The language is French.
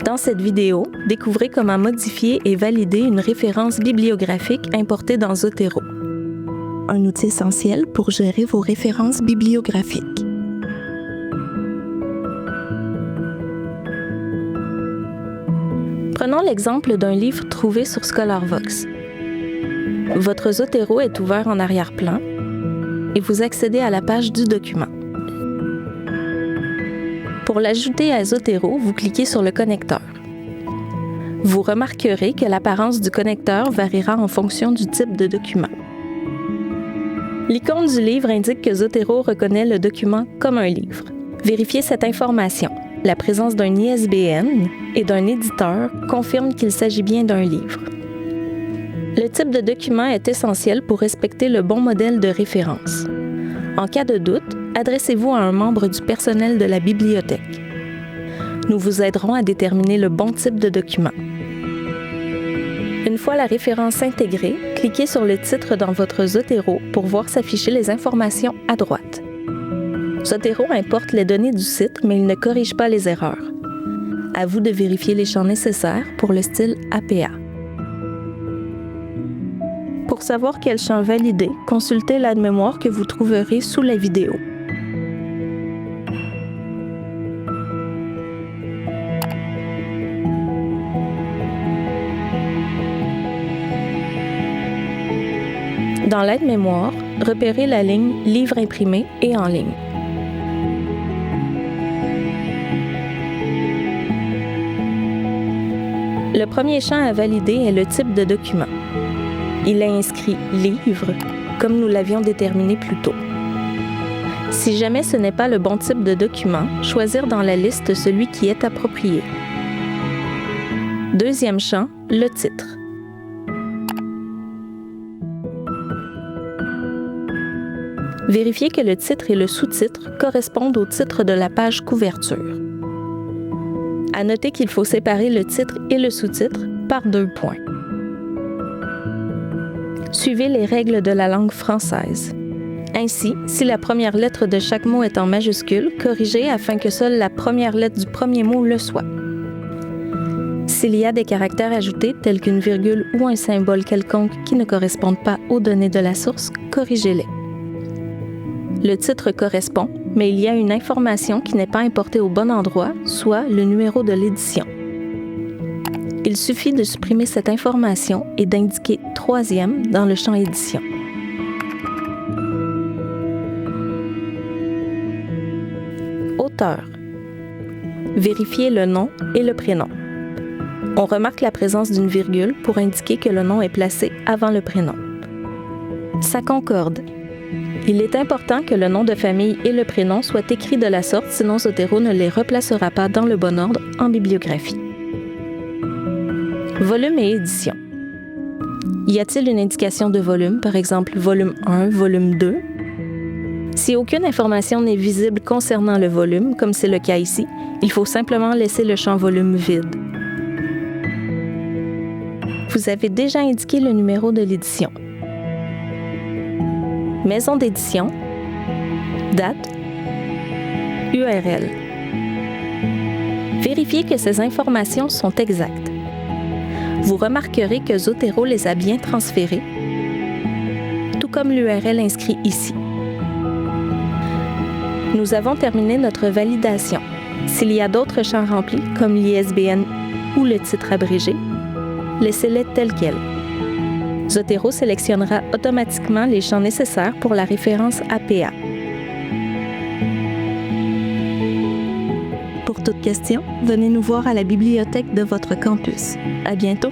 Dans cette vidéo, découvrez comment modifier et valider une référence bibliographique importée dans Zotero. Un outil essentiel pour gérer vos références bibliographiques. Prenons l'exemple d'un livre trouvé sur ScholarVox. Votre Zotero est ouvert en arrière-plan et vous accédez à la page du document. Pour l'ajouter à Zotero, vous cliquez sur le connecteur. Vous remarquerez que l'apparence du connecteur variera en fonction du type de document. L'icône du livre indique que Zotero reconnaît le document comme un livre. Vérifiez cette information. La présence d'un ISBN et d'un éditeur confirme qu'il s'agit bien d'un livre. Le type de document est essentiel pour respecter le bon modèle de référence. En cas de doute, adressez-vous à un membre du personnel de la bibliothèque. Nous vous aiderons à déterminer le bon type de document. Une fois la référence intégrée, cliquez sur le titre dans votre Zotero pour voir s'afficher les informations à droite. Zotero importe les données du site, mais il ne corrige pas les erreurs. À vous de vérifier les champs nécessaires pour le style APA. Pour savoir quel champ valider, consultez l'aide-mémoire que vous trouverez sous la vidéo. Dans l'aide-mémoire, repérez la ligne « Livre imprimé et en ligne ». Le premier champ à valider est le type de document. Il est inscrit « Livre », comme nous l'avions déterminé plus tôt. Si jamais ce n'est pas le bon type de document, choisir dans la liste celui qui est approprié. Deuxième champ, le titre. Vérifiez que le titre et le sous-titre correspondent au titre de la page couverture. À noter qu'il faut séparer le titre et le sous-titre par 2 points. Suivez les règles de la langue française. Ainsi, si la première lettre de chaque mot est en majuscule, corrigez afin que seule la première lettre du premier mot le soit. S'il y a des caractères ajoutés, tels qu'une virgule ou un symbole quelconque qui ne correspondent pas aux données de la source, corrigez-les. Le titre correspond, mais il y a une information qui n'est pas importée au bon endroit, soit le numéro de l'édition. Il suffit de supprimer cette information et d'indiquer « troisième » dans le champ édition. Auteur. Vérifiez le nom et le prénom. On remarque la présence d'une virgule pour indiquer que le nom est placé avant le prénom. Ça concorde. Il est important que le nom de famille et le prénom soient écrits de la sorte, sinon Zotero ne les replacera pas dans le bon ordre en bibliographie. Volume et édition. Y a-t-il une indication de volume, par exemple volume 1, volume 2? Si aucune information n'est visible concernant le volume, comme c'est le cas ici, il faut simplement laisser le champ volume vide. Vous avez déjà indiqué le numéro de l'édition. Maison d'édition, date, URL. Vérifiez que ces informations sont exactes. Vous remarquerez que Zotero les a bien transférées, tout comme l'URL inscrit ici. Nous avons terminé notre validation. S'il y a d'autres champs remplis, comme l'ISBN ou le titre abrégé, laissez-les tels quels. Zotero sélectionnera automatiquement les champs nécessaires pour la référence APA. Pour toute question, venez nous voir à la bibliothèque de votre campus. À bientôt!